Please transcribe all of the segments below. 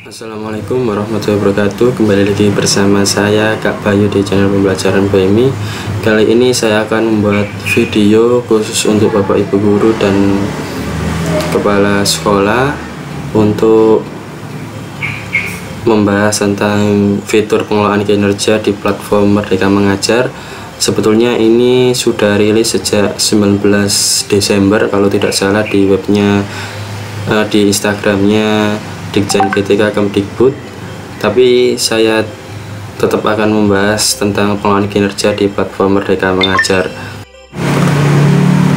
Assalamualaikum warahmatullahi wabarakatuh. Kembali lagi bersama saya Kak Bayu di channel pembelajaran BMI. Kali ini saya akan membuat video khusus untuk Bapak Ibu guru dan kepala sekolah untuk membahas tentang fitur pengelolaan kinerja di platform Merdeka Mengajar. Sebetulnya ini sudah rilis sejak 19 Desember kalau tidak salah di webnya, di Instagramnya Ditjen PTK Kemdikbud, tapi saya tetap akan membahas tentang pengelolaan kinerja di platform Merdeka Mengajar.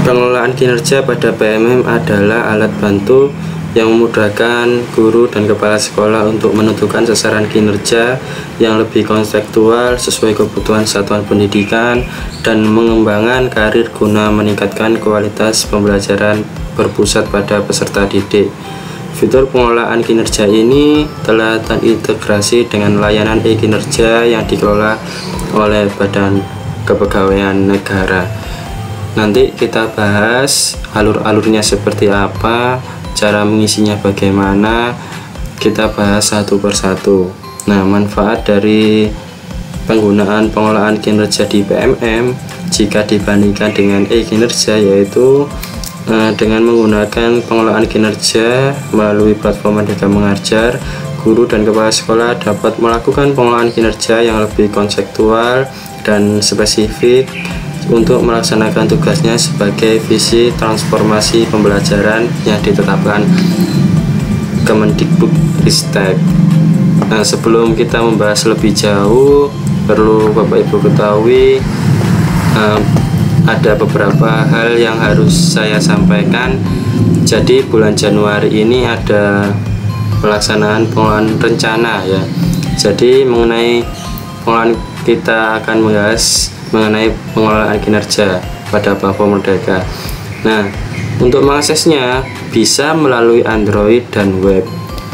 Pengelolaan kinerja pada PMM adalah alat bantu yang memudahkan guru dan kepala sekolah untuk menentukan sasaran kinerja yang lebih konseptual sesuai kebutuhan satuan pendidikan dan mengembangkan karir guna meningkatkan kualitas pembelajaran berpusat pada peserta didik. Fitur pengelolaan kinerja ini telah terintegrasi dengan layanan e-kinerja yang dikelola oleh Badan Kepegawaian Negara. Nanti kita bahas alur-alurnya seperti apa, cara mengisinya bagaimana, kita bahas satu persatu. Nah, manfaat dari penggunaan pengelolaan kinerja di PMM jika dibandingkan dengan e-kinerja yaitu dengan menggunakan pengelolaan kinerja melalui platform Merdeka Mengajar, guru dan kepala sekolah dapat melakukan pengelolaan kinerja yang lebih konseptual dan spesifik untuk melaksanakan tugasnya sebagai visi transformasi pembelajaran yang ditetapkan Kemendikbudristek. Nah, sebelum kita membahas lebih jauh, perlu Bapak Ibu ketahui ada beberapa hal yang harus saya sampaikan. Jadi bulan Januari ini ada pelaksanaan pengelolaan rencana ya. Jadi mengenai pengelolaan, kita akan membahas mengenai pengelolaan kinerja pada platform Merdeka. Nah, untuk mengaksesnya bisa melalui Android dan web.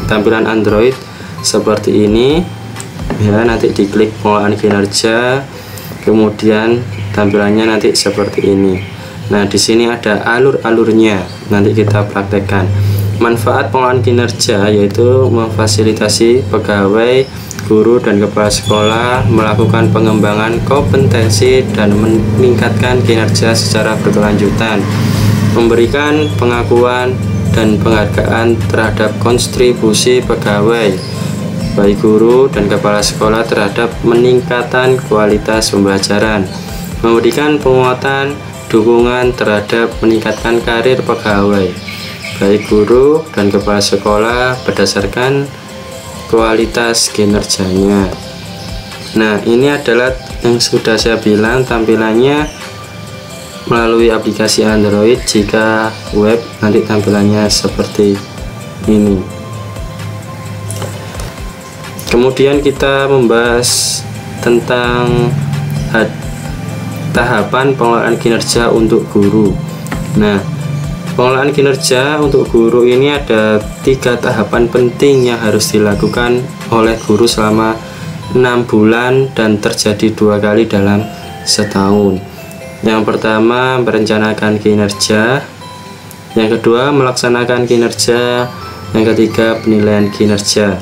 Tampilan Android seperti ini ya, nanti diklik pengelolaan kinerja, kemudian tampilannya nanti seperti ini. Nah, di sini ada alur-alurnya, nanti kita praktekkan. Manfaat pengelolaan kinerja yaitu memfasilitasi pegawai, guru dan kepala sekolah melakukan pengembangan kompetensi dan meningkatkan kinerja secara berkelanjutan, memberikan pengakuan dan penghargaan terhadap kontribusi pegawai, baik guru dan kepala sekolah terhadap meningkatan kualitas pembelajaran, memberikan penguatan dukungan terhadap meningkatkan karir pegawai, baik guru dan kepala sekolah berdasarkan kualitas kinerjanya. Nah, ini adalah yang sudah saya bilang tampilannya melalui aplikasi Android. Jika web nanti tampilannya seperti ini. Kemudian kita membahas tentang tahapan pengelolaan kinerja untuk guru. Nah, pengelolaan kinerja untuk guru ini ada 3 tahapan penting yang harus dilakukan oleh guru selama 6 bulan dan terjadi 2 kali dalam setahun. Yang pertama, merencanakan kinerja. Yang kedua, melaksanakan kinerja. Yang ketiga, penilaian kinerja.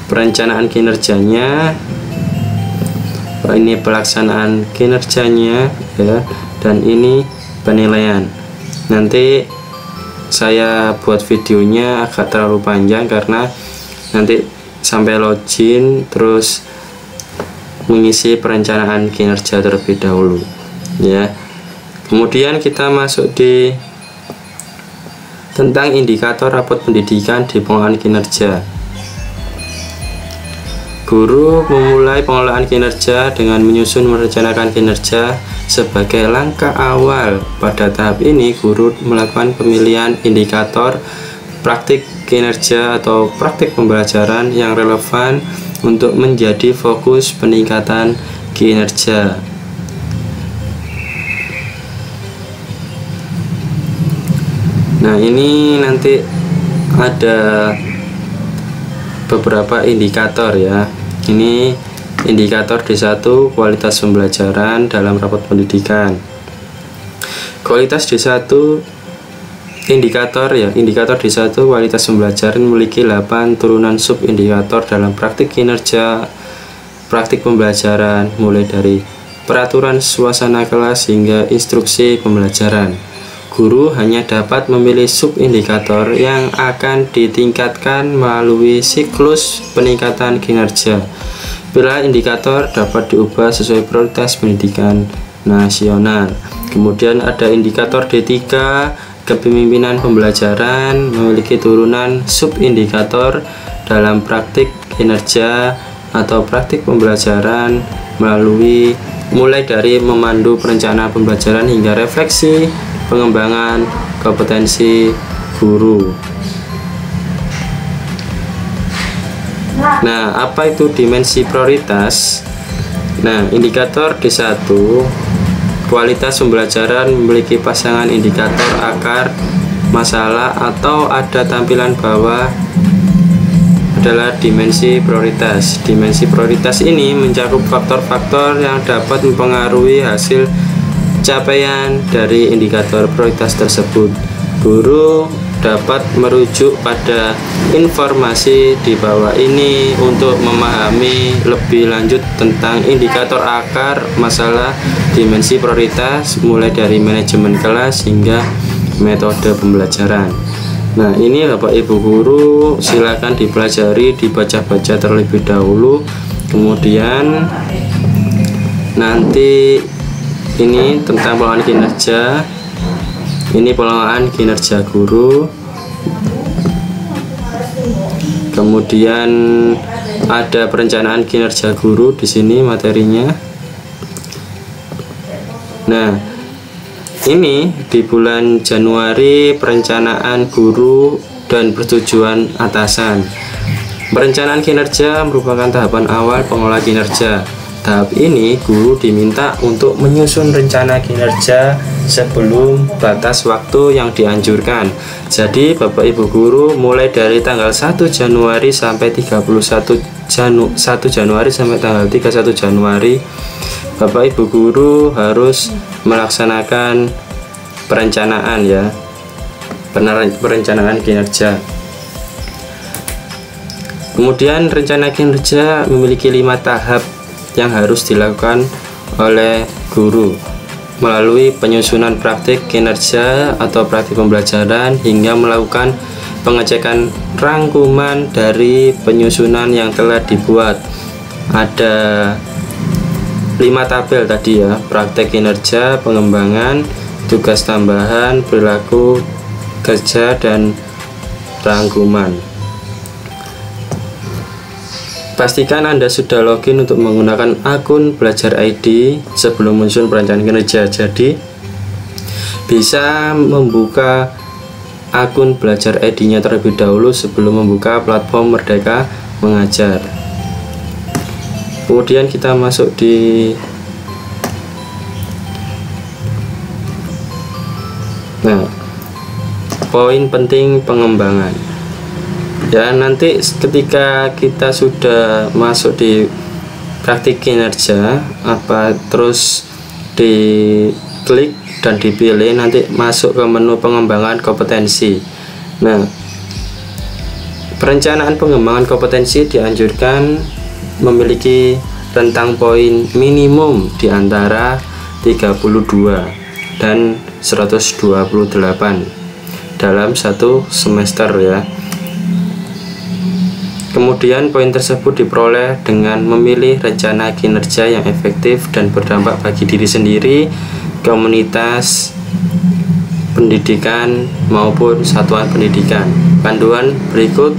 Perencanaan kinerjanya, ini pelaksanaan kinerjanya ya, dan ini penilaian. Nanti saya buat videonya agak terlalu panjang karena nanti sampai login terus mengisi perencanaan kinerja terlebih dahulu ya. Kemudian kita masuk di tentang indikator rapot pendidikan di pengelolaan kinerja. Guru memulai pengelolaan kinerja dengan menyusun merencanakan kinerja. Sebagai langkah awal pada tahap ini, guru melakukan pemilihan indikator praktik kinerja atau praktik pembelajaran yang relevan untuk menjadi fokus peningkatan kinerja. Nah, ini nanti ada beberapa indikator ya. Ini indikator D1, kualitas pembelajaran dalam rapot pendidikan. Kualitas D1 indikator ya. Indikator D1 kualitas pembelajaran memiliki 8 turunan sub indikator dalam praktik kinerja praktik pembelajaran, mulai dari peraturan suasana kelas hingga instruksi pembelajaran. Guru hanya dapat memilih sub-indikator yang akan ditingkatkan melalui siklus peningkatan kinerja. Pilihan indikator dapat diubah sesuai prioritas pendidikan nasional. Kemudian ada indikator D3, kepemimpinan pembelajaran, memiliki turunan sub-indikator dalam praktik kinerja atau praktik pembelajaran mulai dari memandu perencanaan pembelajaran hingga refleksi pengembangan kompetensi guru. Nah, apa itu dimensi prioritas? Nah, indikator D1 kualitas pembelajaran memiliki pasangan indikator akar masalah atau ada tampilan bawah adalah dimensi prioritas. Dimensi prioritas ini mencakup faktor-faktor yang dapat mempengaruhi hasil capaian dari indikator prioritas tersebut. Guru dapat merujuk pada informasi di bawah ini untuk memahami lebih lanjut tentang indikator akar masalah dimensi prioritas, mulai dari manajemen kelas hingga metode pembelajaran. Nah, ini Bapak Ibu guru silakan dipelajari, dibaca-baca terlebih dahulu. Kemudian nanti ini tentang pengelolaan kinerja. Ini pengelolaan kinerja guru. Kemudian ada perencanaan kinerja guru di sini materinya. Nah, ini di bulan Januari perencanaan guru dan persetujuan atasan. Perencanaan kinerja merupakan tahapan awal pengelola kinerja. Tahap ini guru diminta untuk menyusun rencana kinerja sebelum batas waktu yang dianjurkan. Jadi Bapak Ibu guru mulai dari tanggal 1 Januari sampai 1 Januari sampai tanggal 31 Januari Bapak Ibu guru harus melaksanakan perencanaan ya. Perencanaan kinerja. Kemudian rencana kinerja memiliki 5 tahap yang harus dilakukan oleh guru melalui penyusunan praktik kinerja atau praktik pembelajaran hingga melakukan pengecekan rangkuman dari penyusunan yang telah dibuat. Ada 5 tabel tadi ya: praktek kinerja, pengembangan, tugas tambahan, perilaku kerja, dan rangkuman. Pastikan Anda sudah login untuk menggunakan akun Belajar ID sebelum menyusun perencanaan kinerja. Jadi bisa membuka akun Belajar ID-nya terlebih dahulu sebelum membuka platform Merdeka Mengajar. Kemudian kita masuk di poin penting pengembangan. Ya, nanti ketika kita sudah masuk di praktik kinerja terus diklik dan dipilih, nanti masuk ke menu pengembangan kompetensi. Nah, perencanaan pengembangan kompetensi dianjurkan memiliki rentang poin minimum di antara 32 dan 128 dalam satu semester ya. Kemudian poin tersebut diperoleh dengan memilih rencana kinerja yang efektif dan berdampak bagi diri sendiri, komunitas pendidikan maupun satuan pendidikan. Panduan berikut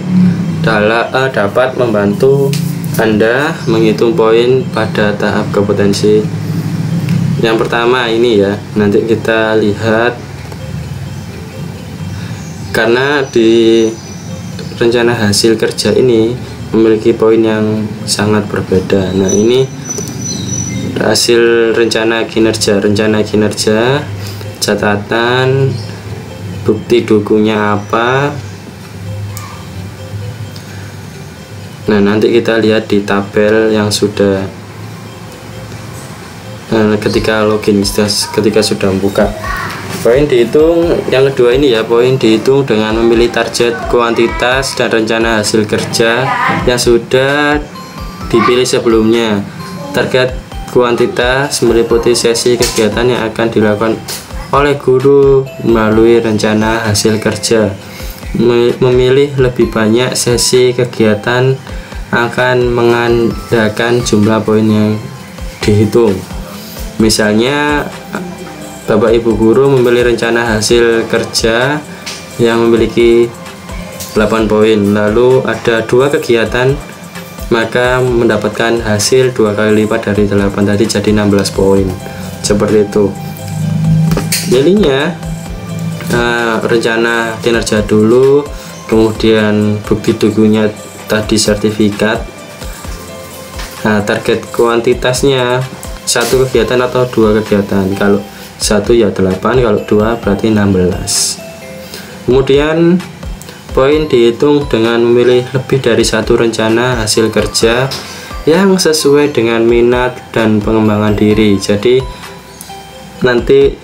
dapat membantu Anda menghitung poin pada tahap kompetensi. Yang pertama ini ya, nanti kita lihat karena di rencana hasil kerja ini memiliki poin yang sangat berbeda. Nah, ini hasil rencana kinerja, catatan, bukti dukunya apa. Nah, nanti kita lihat di tabel yang sudah ketika login, ketika sudah membuka. Poin dihitung yang kedua ini ya, poin dihitung dengan memilih target kuantitas dan rencana hasil kerja yang sudah dipilih sebelumnya. Target kuantitas meliputi sesi kegiatan yang akan dilakukan oleh guru melalui rencana hasil kerja. Memilih lebih banyak sesi kegiatan akan mengandalkan jumlah poin yang dihitung. Misalnya Bapak Ibu guru memilih rencana hasil kerja yang memiliki 8 poin, lalu ada 2 kegiatan, maka mendapatkan hasil 2 kali lipat dari 8 tadi, jadi 16 poin. Seperti itu. Jadinya rencana kinerja dulu, kemudian bukti dukunnya tadi sertifikat. Nah, target kuantitasnya 1 kegiatan atau 2 kegiatan. Kalau 1 ya 8, kalau 2 berarti 16. Kemudian poin dihitung dengan memilih lebih dari 1 rencana hasil kerja yang sesuai dengan minat dan pengembangan diri. Jadi nanti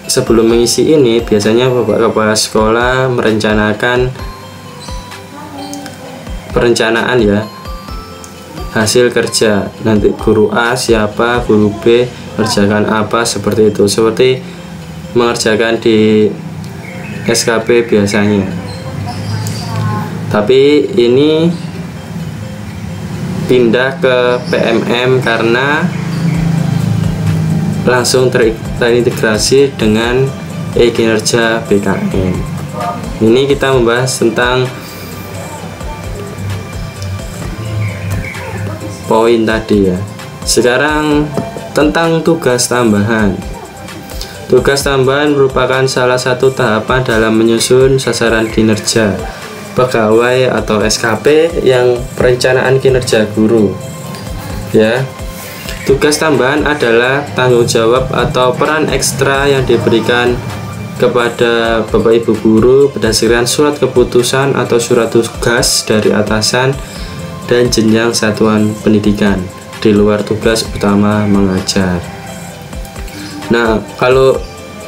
sebelum mengisi ini biasanya Bapak Kepala Sekolah merencanakan perencanaan ya hasil kerja. Nanti guru A siapa, guru B mengerjakan apa, seperti itu, seperti mengerjakan di SKP biasanya. Tapi ini pindah ke PMM karena langsung terintegrasi dengan kinerja BKN. Ini kita membahas tentang poin tadi ya. Sekarang tentang tugas tambahan. Tugas tambahan merupakan salah satu tahapan dalam menyusun sasaran kinerja pegawai atau SKP yang perencanaan kinerja guru. Ya. Tugas tambahan adalah tanggung jawab atau peran ekstra yang diberikan kepada Bapak Ibu guru berdasarkan surat keputusan atau surat tugas dari atasan dan jenjang satuan pendidikan di luar tugas utama mengajar. Nah, kalau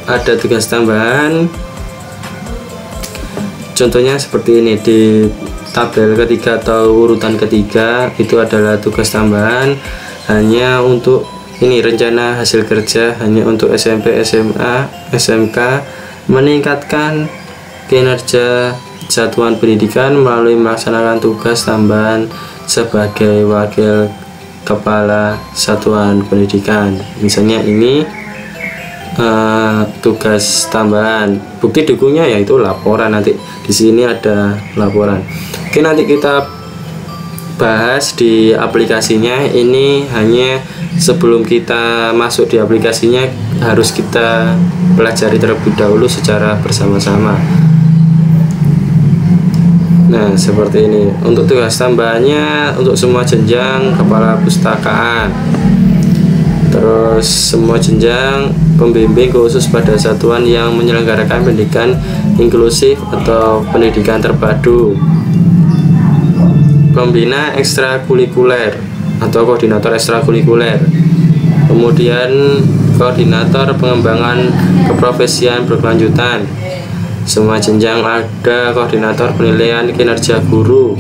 ada tugas tambahan, contohnya seperti ini di tabel ketiga atau urutan ketiga, itu adalah tugas tambahan hanya untuk ini rencana hasil kerja hanya untuk SMP, SMA, SMK meningkatkan kinerja satuan pendidikan melalui melaksanakan tugas tambahan sebagai wakil kepala satuan pendidikan. Misalnya ini tugas tambahan, bukti dukungnya yaitu laporan. Nanti di sini ada laporan. Oke, nanti kita bahas di aplikasinya. Ini hanya sebelum kita masuk di aplikasinya harus kita pelajari terlebih dahulu secara bersama-sama. Nah, seperti ini. Untuk tugas tambahannya untuk semua jenjang kepala pustakaan, terus semua jenjang pembimbing khusus pada satuan yang menyelenggarakan pendidikan inklusif atau pendidikan terpadu, pembina ekstrakurikuler atau koordinator ekstrakurikuler, kemudian koordinator pengembangan keprofesian berkelanjutan. Semua jenjang ada koordinator penilaian kinerja guru,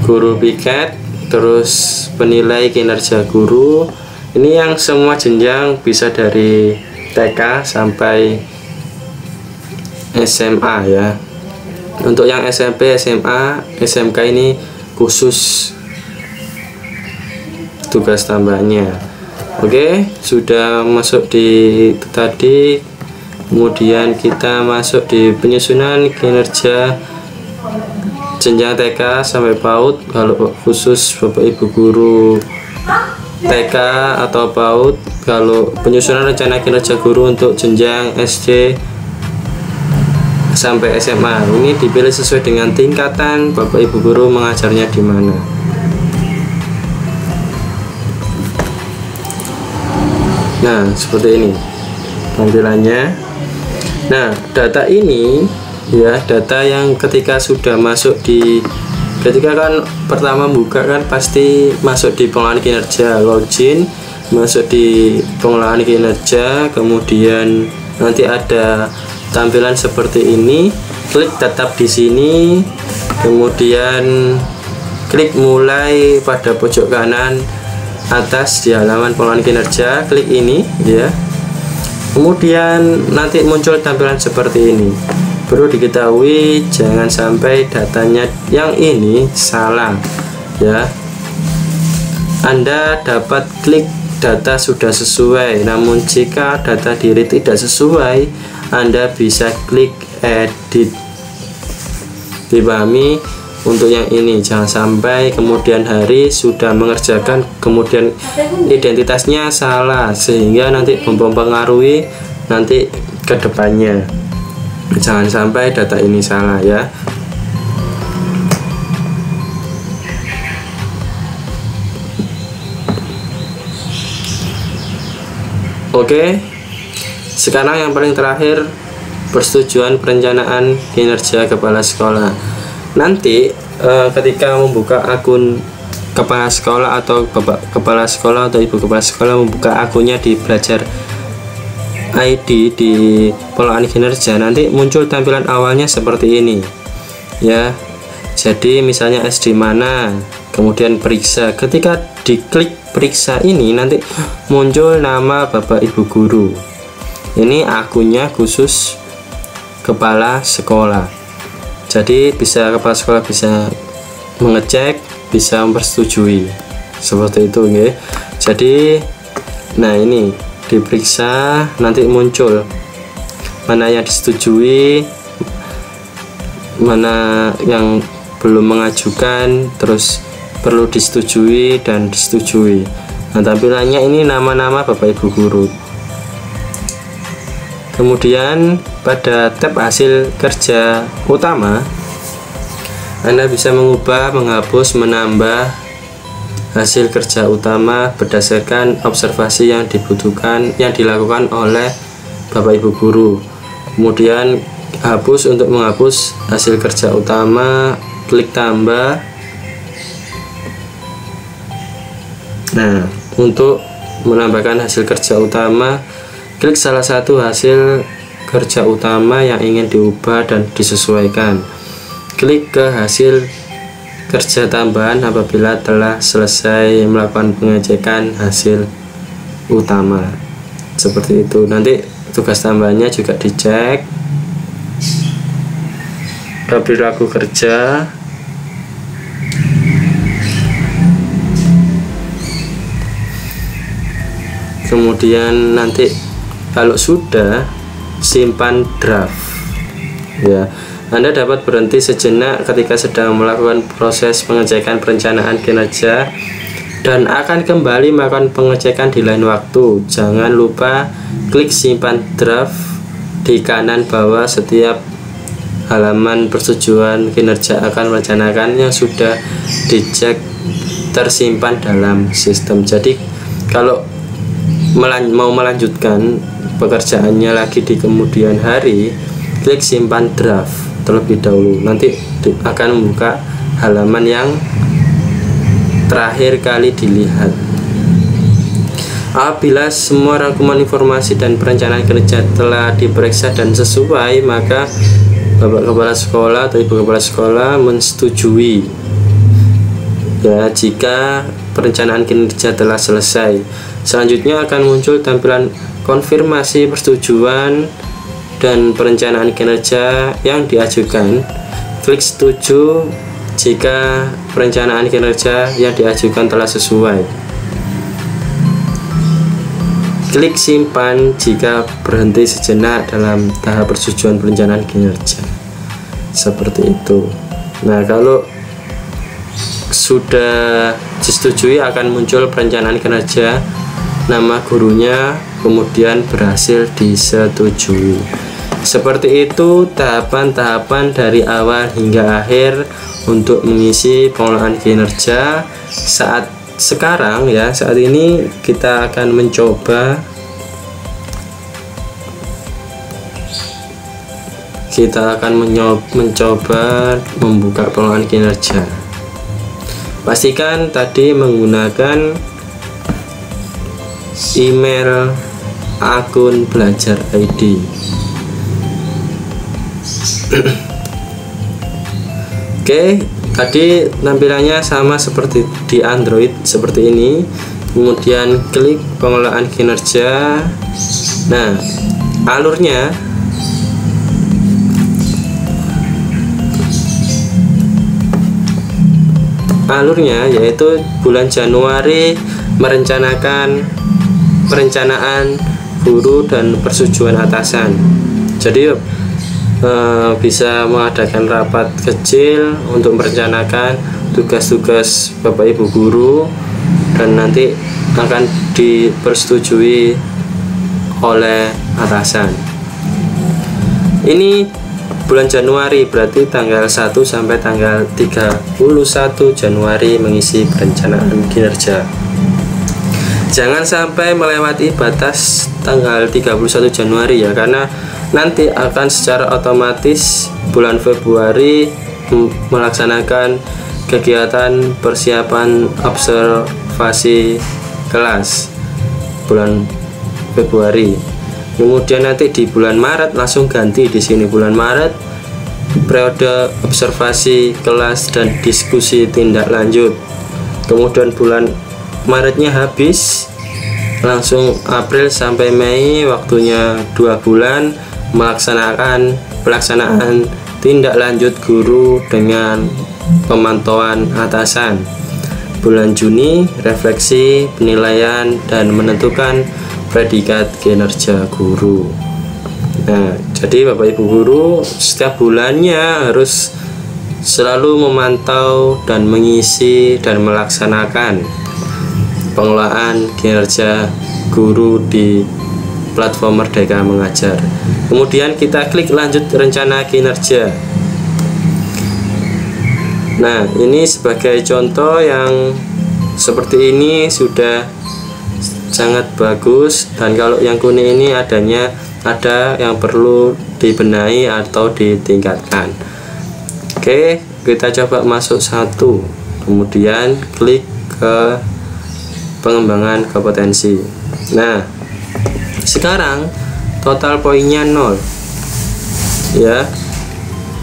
guru piket, terus penilai kinerja guru. Ini yang semua jenjang, bisa dari TK sampai SMA ya. Untuk yang SMP, SMA, SMK ini khusus tugas tambahnya. Oke, sudah masuk di tadi. Kemudian kita masuk di penyusunan kinerja jenjang TK sampai PAUD. Kalau khusus Bapak Ibu guru TK atau PAUD, kalau penyusunan rencana kinerja guru untuk jenjang SD sampai SMA ini dipilih sesuai dengan tingkatan Bapak Ibu guru mengajarnya di mana. Nah, seperti ini tampilannya. Nah, data ini ya, data yang ketika sudah masuk di, ketika kan pertama buka kan pasti masuk di pengelolaan kinerja, login, masuk di pengolahan kinerja, kemudian nanti ada tampilan seperti ini. Klik tetap di sini, kemudian klik mulai pada pojok kanan atas di halaman pengolahan kinerja, klik ini ya. Kemudian nanti muncul tampilan seperti ini. Perlu diketahui jangan sampai datanya yang ini salah ya. Anda dapat klik data sudah sesuai, namun jika data diri tidak sesuai, Anda bisa klik edit. Dipahami untuk yang ini, jangan sampai kemudian hari sudah mengerjakan kemudian identitasnya salah sehingga nanti mempengaruhi nanti ke depannya. Jangan sampai data ini salah ya. Oke, sekarang yang paling terakhir, persetujuan perencanaan kinerja kepala sekolah. Nanti ketika membuka akun kepala sekolah atau bapak kepala sekolah atau ibu kepala sekolah membuka akunnya di Belajar ID di pengolahan kinerja, nanti muncul tampilan awalnya seperti ini ya. Jadi misalnya SD mana, kemudian periksa. Ketika diklik periksa ini nanti muncul nama bapak ibu guru. Ini akunnya khusus kepala sekolah. Jadi bisa kepala sekolah bisa mengecek, bisa mempersetujui seperti itu ya. Jadi nah ini diperiksa, nanti muncul mana yang disetujui, mana yang belum mengajukan, terus perlu disetujui dan disetujui. Nah, tampilannya ini nama-nama bapak ibu guru. Kemudian pada tab hasil kerja utama, Anda bisa mengubah, menghapus, menambah hasil kerja utama berdasarkan observasi yang dibutuhkan, yang dilakukan oleh bapak ibu guru. Kemudian hapus, untuk menghapus hasil kerja utama klik tambah. Nah, untuk menambahkan hasil kerja utama, klik salah satu hasil kerja utama yang ingin diubah dan disesuaikan. Klik ke hasil kerja tambahan apabila telah selesai melakukan pengecekan hasil utama. Seperti itu. Nanti tugas tambahannya juga dicek. Perilaku kerja. Kemudian nanti kalau sudah, simpan draft ya. Anda dapat berhenti sejenak ketika sedang melakukan proses pengecekan perencanaan kinerja dan akan kembali melakukan pengecekan di lain waktu. Jangan lupa klik simpan draft di kanan bawah setiap halaman persetujuan kinerja akan merencanakan yang sudah dicek tersimpan dalam sistem. Jadi kalau mau melanjutkan pekerjaannya lagi di kemudian hari, klik simpan draft terlebih dahulu. Nanti akan membuka halaman yang terakhir kali dilihat. Apabila semua rangkuman informasi dan perencanaan kerja telah diperiksa dan sesuai, maka bapak kepala sekolah atau ibu kepala sekolah menyetujui ya. Jika perencanaan kinerja telah selesai, selanjutnya akan muncul tampilan konfirmasi persetujuan dan perencanaan kinerja yang diajukan. Klik setuju jika perencanaan kinerja yang diajukan telah sesuai. Klik simpan jika berhenti sejenak dalam tahap persetujuan perencanaan kinerja. Seperti itu. Nah, kalau sudah disetujui akan muncul perencanaan kinerja, nama gurunya, kemudian berhasil disetujui. Seperti itu tahapan-tahapan dari awal hingga akhir untuk mengisi pengolahan kinerja. Saat ini kita akan mencoba membuka pengolahan kinerja. Pastikan tadi menggunakan email akun belajar ID. Oke, tadi tampilannya sama seperti di Android seperti ini. Kemudian klik pengelolaan kinerja. Nah, alurnya yaitu bulan Januari perencanaan guru dan persetujuan atasan. Jadi bisa mengadakan rapat kecil untuk merencanakan tugas-tugas Bapak Ibu guru dan nanti akan dipersetujui oleh atasan. Ini bulan Januari, berarti tanggal 1 sampai tanggal 31 Januari mengisi perencanaan kinerja. Jangan sampai melewati batas tanggal 31 Januari ya, karena nanti akan secara otomatis bulan Februari melaksanakan kegiatan persiapan observasi kelas bulan Februari. Kemudian nanti di bulan Maret langsung ganti di sini, bulan Maret periode observasi kelas dan diskusi tindak lanjut. Kemudian bulan Maretnya habis, langsung April sampai Mei, waktunya 2 bulan pelaksanaan tindak lanjut guru dengan pemantauan atasan. Bulan Juni refleksi, penilaian, dan menentukan predikat kinerja guru. Nah, jadi Bapak Ibu guru setiap bulannya harus selalu memantau dan mengisi dan melaksanakan pengelolaan kinerja guru di platform Merdeka Mengajar. Kemudian kita klik lanjut rencana kinerja. Nah, ini sebagai contoh yang seperti ini sudah sangat bagus, dan kalau yang kuning ini ada yang perlu dibenahi atau ditingkatkan. Oke, kita coba masuk satu, kemudian klik ke pengembangan kompetensi. Nah, sekarang total poinnya 0 ya,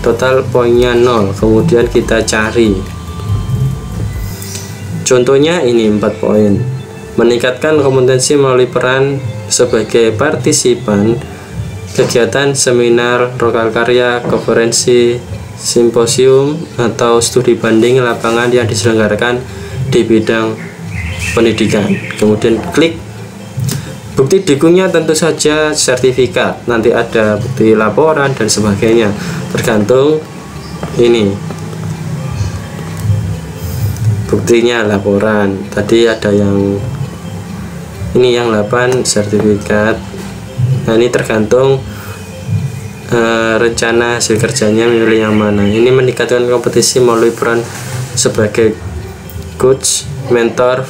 total poinnya 0. Kemudian kita cari contohnya ini 4 poin. Meningkatkan kompetensi melalui peran sebagai partisipan kegiatan seminar, lokal karya, konferensi, simposium, atau studi banding lapangan yang diselenggarakan di bidang pendidikan. Kemudian klik bukti dukungnya, tentu saja sertifikat, nanti ada bukti laporan dan sebagainya, tergantung ini buktinya laporan. Tadi ada yang ini yang 8 sertifikat. Nah, ini tergantung rencana hasil kerjanya milih yang mana. Ini meningkatkan kompetisi melalui peran sebagai coach, mentor,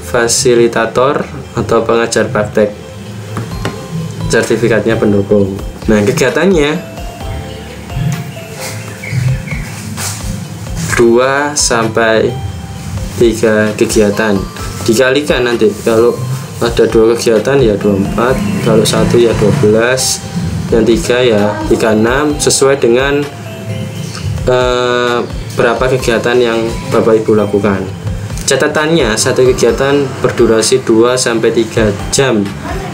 fasilitator, atau pengajar praktek. Sertifikatnya pendukung. Nah, kegiatannya 2 sampai 3 kegiatan. Dikalikan nanti, kalau ada 2 kegiatan ya 24, kalau 1 ya 12, yang 3 ya 36, sesuai dengan berapa kegiatan yang Bapak Ibu lakukan. Catatannya, satu kegiatan berdurasi 2 sampai 3 jam,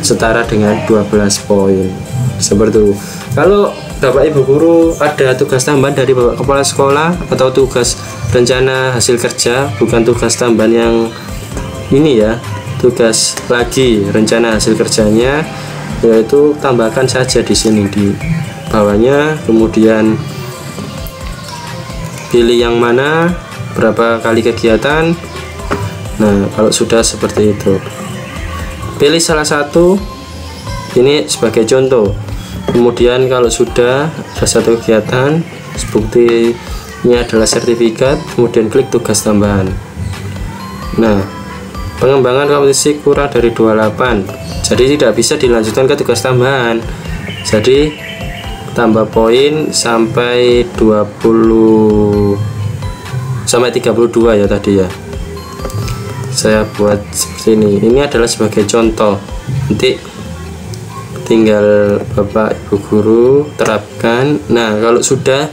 setara dengan 12 poin. Seperti itu. Kalau Bapak Ibu guru ada tugas tambahan dari Bapak Kepala Sekolah atau tugas rencana hasil kerja, bukan tugas tambahan yang ini ya, tugas lagi rencana hasil kerjanya, yaitu tambahkan saja di sini di bawahnya, kemudian pilih yang mana, berapa kali kegiatan. Nah, kalau sudah seperti itu, pilih salah satu ini sebagai contoh. Kemudian kalau sudah ada satu kegiatan, buktinya adalah sertifikat, kemudian klik tugas tambahan. Nah, pengembangan kompetisi kurang dari 28, jadi tidak bisa dilanjutkan ke tugas tambahan. Jadi tambah poin sampai 20 sampai 32 ya tadi ya. saya buat seperti ini adalah sebagai contoh, nanti tinggal Bapak Ibu guru terapkan. Nah, kalau sudah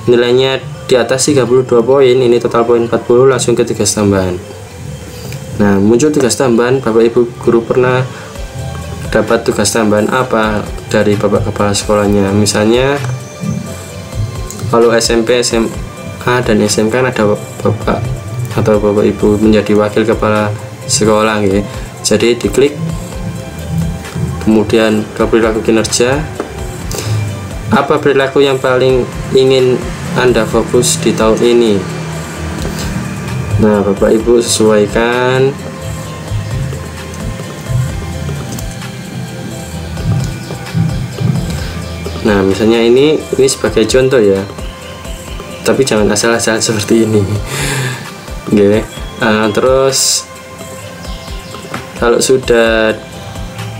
nilainya di atas 32 poin, ini total poin 40, langsung ke tugas tambahan. Nah, muncul tugas tambahan, Bapak Ibu guru pernah dapat tugas tambahan apa dari Bapak kepala sekolahnya. Misalnya kalau SMP, SMA dan SMK kan ada Bapak atau Bapak Ibu menjadi wakil kepala sekolah gitu. Jadi diklik, kemudian ke perilaku kinerja, apa perilaku yang paling ingin Anda fokus di tahun ini. Nah, Bapak Ibu sesuaikan. Nah, misalnya ini sebagai contoh ya, tapi jangan asal-asal seperti ini. Oke. Terus kalau sudah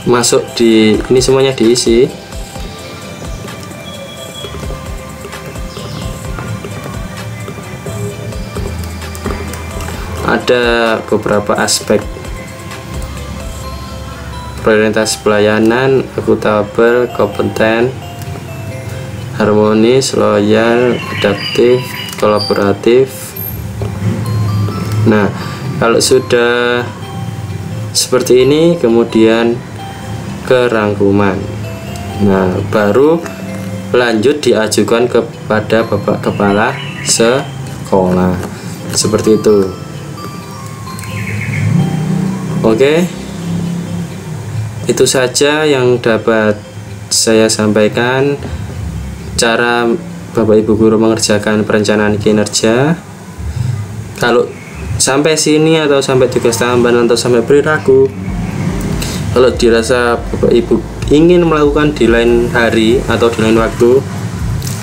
masuk di ini, semuanya diisi. Ada beberapa aspek: prioritas pelayanan, akuntabel, kompeten, harmonis, loyal, adaptif, kolaboratif. Nah, kalau sudah seperti ini, kemudian ke rangkuman. Nah, baru lanjut diajukan kepada Bapak Kepala Sekolah. Seperti itu. Oke, itu saja yang dapat saya sampaikan, cara Bapak Ibu guru mengerjakan perencanaan kinerja. Kalau sampai sini atau sampai tugas tambahan atau sampai perilaku, kalau dirasa Bapak Ibu ingin melakukan di lain hari atau di lain waktu,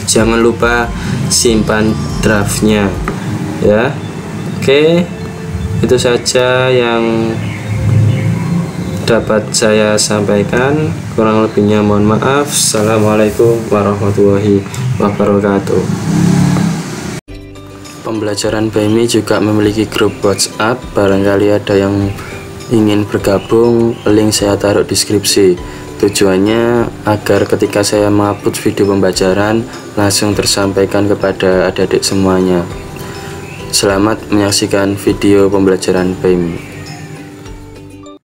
jangan lupa simpan draftnya ya. Oke, itu saja yang dapat saya sampaikan, kurang lebihnya mohon maaf. Assalamualaikum warahmatullahi wabarakatuh. Pembelajaran PMI juga memiliki grup WhatsApp, barangkali ada yang ingin bergabung, link saya taruh di deskripsi. Tujuannya agar ketika saya mengupload video pembelajaran langsung tersampaikan kepada adik-adik semuanya. Selamat menyaksikan video pembelajaran PMI.